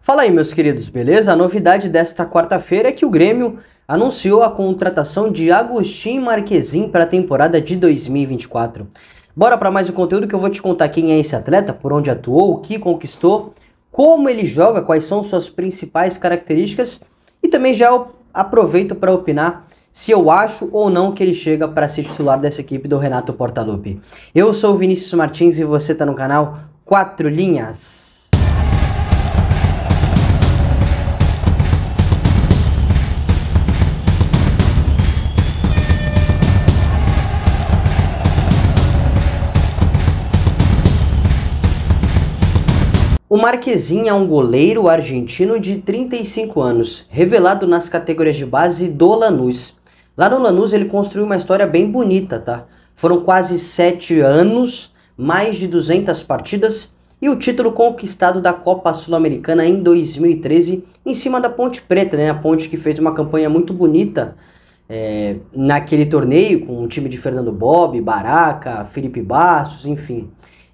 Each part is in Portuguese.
Fala aí, meus queridos, beleza? A novidade desta quarta-feira é que o Grêmio anunciou a contratação de Agustín Marchesin para a temporada de 2024. Bora para mais um conteúdo que eu vou te contar quem é esse atleta, por onde atuou, o que conquistou, como ele joga, quais são suas principais características e também já aproveito para opinar se eu acho ou não que ele chega para ser titular dessa equipe do Renato Portaluppi. Eu sou o Vinícius Martins e você está no canal 4 Linhas. O Marchesin é um goleiro argentino de 35 anos, revelado nas categorias de base do Lanús. Lá no Lanús ele construiu uma história bem bonita, tá? Foram quase 7 anos, mais de 200 partidas e o título conquistado da Copa Sul-Americana em 2013 em cima da Ponte Preta, né? A Ponte que fez uma campanha muito bonita naquele torneio com o time de Fernando Bob, Baraca, Felipe Bastos, enfim.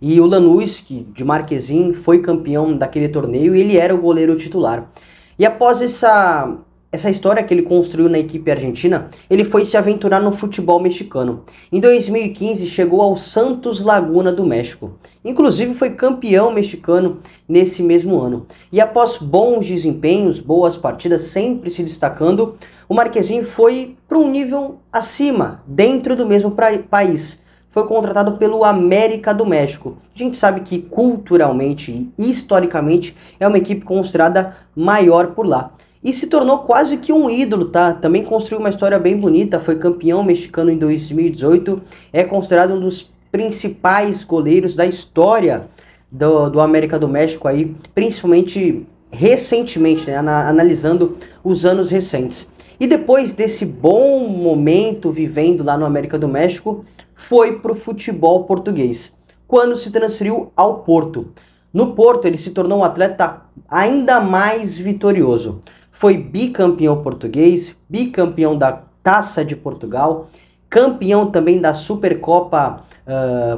E o Lanús, de Marchesin, foi campeão daquele torneio e ele era o goleiro titular. E após essa história que ele construiu na equipe argentina, ele foi se aventurar no futebol mexicano. Em 2015 chegou ao Santos Laguna do México. Inclusive foi campeão mexicano nesse mesmo ano. E após bons desempenhos, boas partidas, sempre se destacando, o Marchesin foi para um nível acima, dentro do mesmo país. Foi contratado pelo América do México. A gente sabe que culturalmente e historicamente é uma equipe considerada maior por lá. E se tornou quase que um ídolo, tá? Também construiu uma história bem bonita, foi campeão mexicano em 2018, é considerado um dos principais goleiros da história do América do México aí, principalmente recentemente, né? Analisando os anos recentes. E depois desse bom momento vivendo lá no América do México, foi para o futebol português, quando se transferiu ao Porto. No Porto ele se tornou um atleta ainda mais vitorioso. Foi bicampeão português, bicampeão da Taça de Portugal, campeão também da Supercopa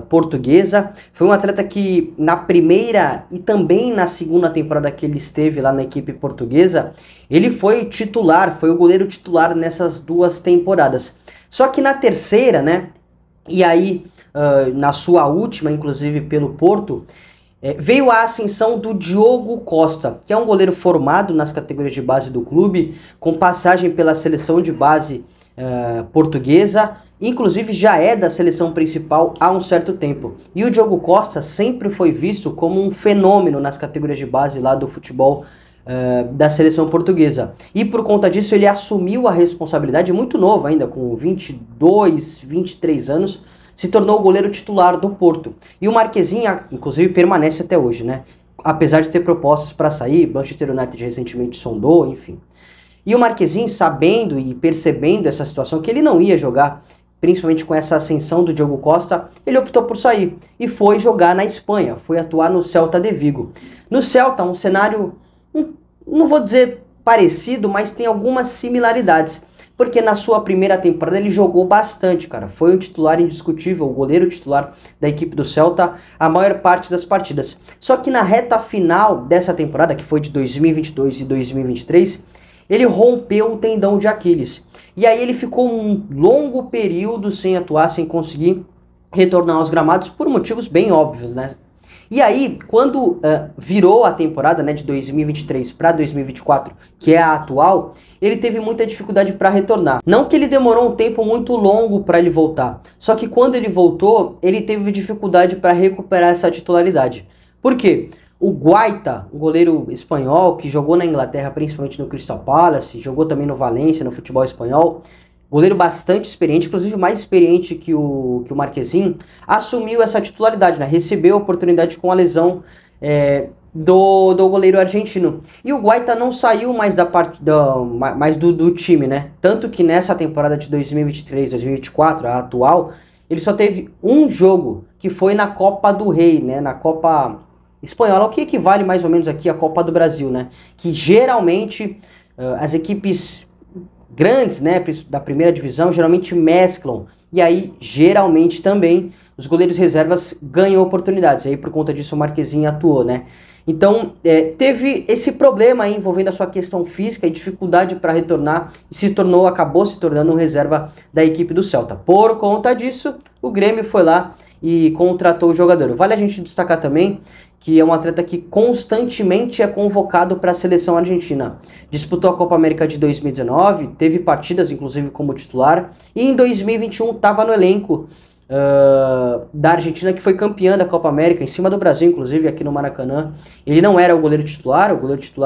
Portuguesa. Foi um atleta que na primeira e também na segunda temporada que ele esteve lá na equipe portuguesa, ele foi titular, foi o goleiro titular nessas duas temporadas. Só que na terceira, né? E aí, na sua última, inclusive pelo Porto, veio a ascensão do Diogo Costa, que é um goleiro formado nas categorias de base do clube, com passagem pela seleção de base portuguesa, inclusive já é da seleção principal há um certo tempo. E o Diogo Costa sempre foi visto como um fenômeno nas categorias de base lá do futebol da seleção portuguesa. E por conta disso ele assumiu a responsabilidade muito novo ainda, com 22, 23 anos, se tornou o goleiro titular do Porto. E o Marchesin, inclusive, permanece até hoje, né? Apesar de ter propostas para sair, Manchester United recentemente sondou, enfim. E o Marchesin, sabendo e percebendo essa situação, que ele não ia jogar, principalmente com essa ascensão do Diogo Costa, ele optou por sair e foi jogar na Espanha, foi atuar no Celta de Vigo. No Celta, um cenário, não vou dizer parecido, mas tem algumas similaridades, porque na sua primeira temporada ele jogou bastante, cara, foi o titular indiscutível, o goleiro titular da equipe do Celta a maior parte das partidas. Só que na reta final dessa temporada, que foi de 2022 e 2023, ele rompeu o tendão de Aquiles. E aí ele ficou um longo período sem atuar, sem conseguir retornar aos gramados, por motivos bem óbvios, né? E aí, quando virou a temporada, né, de 2023 para 2024, que é a atual, ele teve muita dificuldade para retornar. Não que ele demorou um tempo muito longo para ele voltar, só que quando ele voltou, ele teve dificuldade para recuperar essa titularidade. Por quê? O Guaita, um goleiro espanhol que jogou na Inglaterra, principalmente no Crystal Palace, jogou também no Valência, no futebol espanhol, goleiro bastante experiente, inclusive mais experiente que o Marchesin, assumiu essa titularidade, né? Recebeu a oportunidade com a lesão do goleiro argentino. E o Guaita não saiu mais do time, né? Tanto que nessa temporada de 2023-2024, a atual, ele só teve um jogo, que foi na Copa do Rei, né? Na Copa espanhola, o que equivale mais ou menos aqui à Copa do Brasil, né? Que geralmente as equipes grandes, né, da primeira divisão, geralmente mesclam. E aí, geralmente também, os goleiros reservas ganham oportunidades. Aí por conta disso o Marquezin atuou, né? Então teve esse problema aí envolvendo a sua questão física e dificuldade para retornar e acabou se tornando um reserva da equipe do Celta. Por conta disso, o Grêmio foi lá e contratou o jogador. Vale a gente destacar também que é um atleta que constantemente é convocado para a seleção argentina. Disputou a Copa América de 2019, teve partidas inclusive como titular, e em 2021 estava no elenco da Argentina, que foi campeã da Copa América, em cima do Brasil, inclusive, aqui no Maracanã. Ele não era o goleiro titular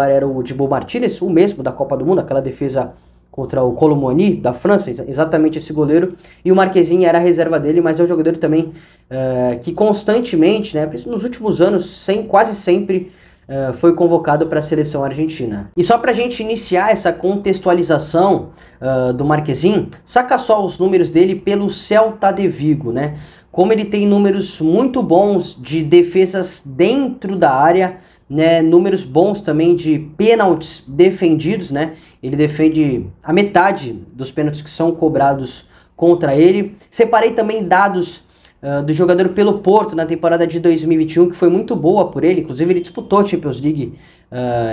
era o Dibu Martínez, o mesmo da Copa do Mundo, aquela defesa contra o Colomoni, da França, exatamente esse goleiro, e o Marquezin era a reserva dele, mas é um jogador também que constantemente, né, nos últimos anos, quase sempre, foi convocado para a seleção argentina. E só para a gente iniciar essa contextualização do Marquezin, saca só os números dele pelo Celta de Vigo, né? Como ele tem números muito bons de defesas dentro da área, né? Números bons também de pênaltis defendidos, né? Ele defende a metade dos pênaltis que são cobrados contra ele. Separei também dados do jogador pelo Porto na temporada de 2021, que foi muito boa por ele. Inclusive ele disputou a Champions League,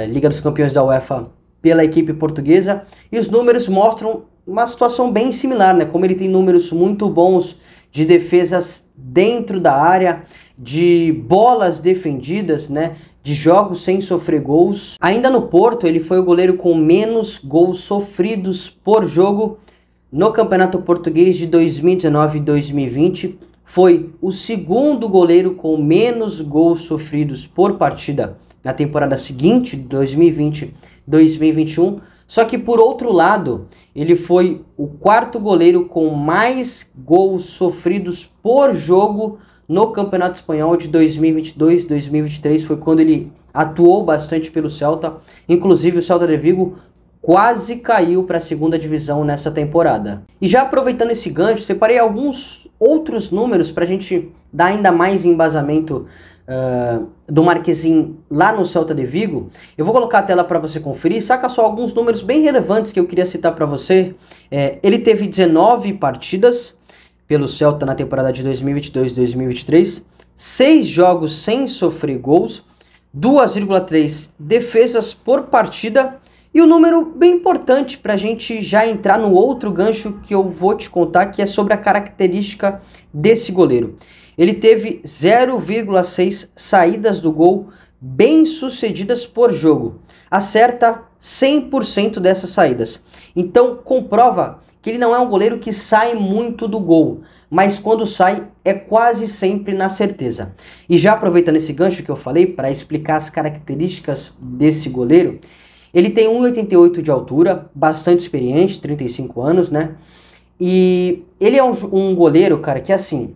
Liga dos Campeões da UEFA, pela equipe portuguesa. E os números mostram uma situação bem similar, né? Como ele tem números muito bons de defesas dentro da área, de bolas defendidas, né? De jogos sem sofrer gols. Ainda no Porto, ele foi o goleiro com menos gols sofridos por jogo no Campeonato Português de 2019 e 2020. Foi o segundo goleiro com menos gols sofridos por partida na temporada seguinte, 2020-2021. Só que, por outro lado, ele foi o quarto goleiro com mais gols sofridos por jogo no Campeonato Espanhol de 2022-2023. Foi quando ele atuou bastante pelo Celta. Inclusive, o Celta de Vigo quase caiu para a segunda divisão nessa temporada. E já aproveitando esse gancho, separei alguns outros números para a gente dar ainda mais embasamento do Marquezin lá no Celta de Vigo. Eu vou colocar a tela para você conferir. Saca só alguns números bem relevantes que eu queria citar para você. Ele teve 19 partidas pelo Celta na temporada de 2022-2023, 6 jogos sem sofrer gols, 2,3 defesas por partida. E um número bem importante para a gente já entrar no outro gancho que eu vou te contar, que é sobre a característica desse goleiro. Ele teve 0,6 saídas do gol bem sucedidas por jogo. Acerta 100% dessas saídas. Então comprova que ele não é um goleiro que sai muito do gol, mas quando sai é quase sempre na certeza. E já aproveitando esse gancho que eu falei para explicar as características desse goleiro, ele tem 1,88 de altura, bastante experiente, 35 anos, né? E ele é um goleiro, cara, que assim,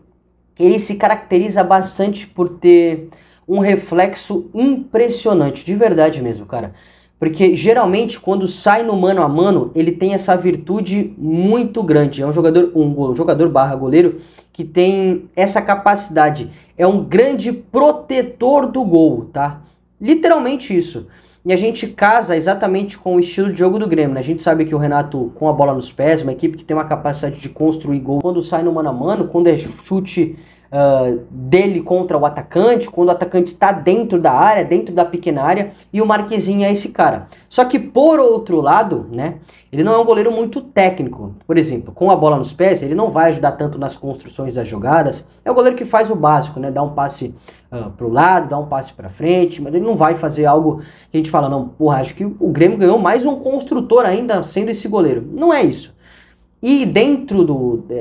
ele se caracteriza bastante por ter um reflexo impressionante, de verdade mesmo, cara. Porque geralmente quando sai no mano a mano, ele tem essa virtude muito grande. É um jogador barra goleiro que tem essa capacidade. É um grande protetor do gol, tá? Literalmente isso. E a gente casa exatamente com o estilo de jogo do Grêmio, né? A gente sabe que o Renato, com a bola nos pés, uma equipe que tem uma capacidade de construir gol, quando sai no mano a mano, quando é chute dele contra o atacante, quando o atacante está dentro da área, dentro da pequena área, e o Marquezin é esse cara. Só que, por outro lado, né, ele não é um goleiro muito técnico. Por exemplo, com a bola nos pés, ele não vai ajudar tanto nas construções das jogadas. É o goleiro que faz o básico, né, dá um passe pro lado, dá um passe pra frente, mas ele não vai fazer algo que a gente fala, não, porra, acho que o Grêmio ganhou mais um construtor ainda sendo esse goleiro. Não é isso. E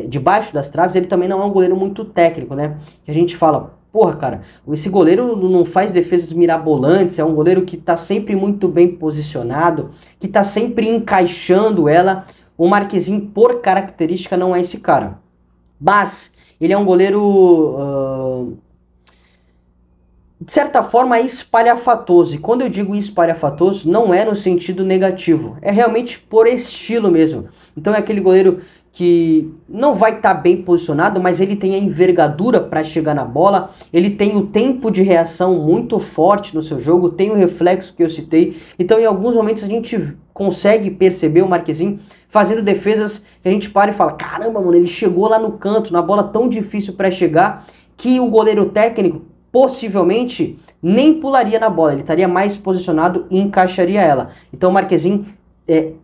debaixo das traves, ele também não é um goleiro muito técnico, né? Que a gente fala, porra, cara, esse goleiro não faz defesas mirabolantes, é um goleiro que tá sempre muito bem posicionado, que tá sempre encaixando ela. O Marquezin, por característica, não é esse cara. Mas ele é um goleiro, de certa forma, espalhafatoso. E quando eu digo espalhafatoso, não é no sentido negativo. É realmente por estilo mesmo. Então é aquele goleiro que não vai estar bem posicionado, mas ele tem a envergadura para chegar na bola, ele tem o tempo de reação muito forte no seu jogo, tem o reflexo que eu citei. Então em alguns momentos a gente consegue perceber o Marquezin fazendo defesas que a gente para e fala, caramba, mano, ele chegou lá no canto, na bola tão difícil para chegar, que o goleiro técnico possivelmente nem pularia na bola, ele estaria mais posicionado e encaixaria ela. Então o Marquezin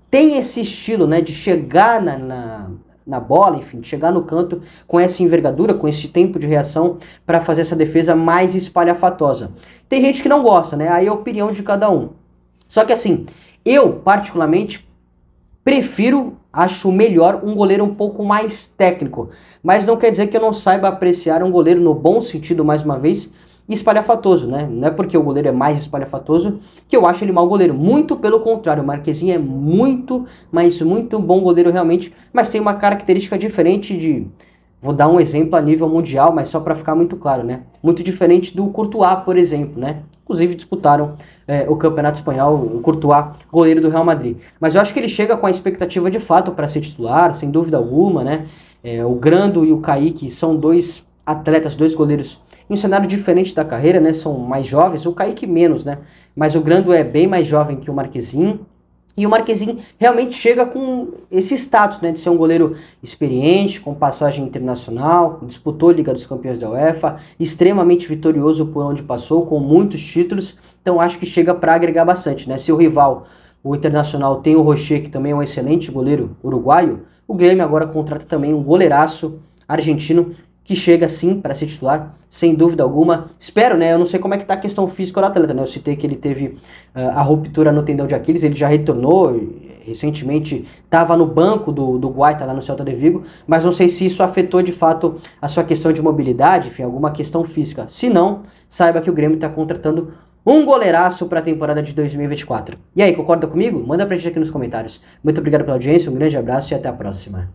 tem esse estilo, né, de chegar na bola, enfim, de chegar no canto com essa envergadura, com esse tempo de reação para fazer essa defesa mais espalhafatosa. Tem gente que não gosta, né? Aí é a opinião de cada um. Só que assim, eu particularmente acho melhor um goleiro um pouco mais técnico, mas não quer dizer que eu não saiba apreciar um goleiro no bom sentido, mais uma vez, espalhafatoso, né? Não é porque o goleiro é mais espalhafatoso que eu acho ele mau goleiro. Muito pelo contrário, o Marquezin é muito, mas muito bom goleiro realmente, mas tem uma característica diferente de... Vou dar um exemplo a nível mundial, mas só para ficar muito claro, né? Muito diferente do Courtois, por exemplo, né? Inclusive disputaram o Campeonato Espanhol, o Courtois, goleiro do Real Madrid. Mas eu acho que ele chega com a expectativa de fato para ser titular, sem dúvida alguma, né? O Grando e o Kaique são dois atletas, dois goleiros em um cenário diferente da carreira, né? São mais jovens, o Kaique menos, né? Mas o Grando é bem mais jovem que o Marquezin. E o Marquezin realmente chega com esse status, né, de ser um goleiro experiente, com passagem internacional, disputou a Liga dos Campeões da UEFA, extremamente vitorioso por onde passou, com muitos títulos. Então acho que chega para agregar bastante, né? Se o rival, o Internacional, tem o Rocher, que também é um excelente goleiro uruguaio, o Grêmio agora contrata também um goleiraço argentino, que chega sim para ser titular, sem dúvida alguma. Espero, né? Eu não sei como é que tá a questão física do atleta, né? Eu citei que ele teve a ruptura no tendão de Aquiles, ele já retornou, recentemente estava no banco do Guaita lá no Celta de Vigo, mas não sei se isso afetou de fato a sua questão de mobilidade, enfim, alguma questão física. Se não, saiba que o Grêmio está contratando um goleiraço para a temporada de 2024. E aí, concorda comigo? Manda pra gente aqui nos comentários. Muito obrigado pela audiência, um grande abraço e até a próxima.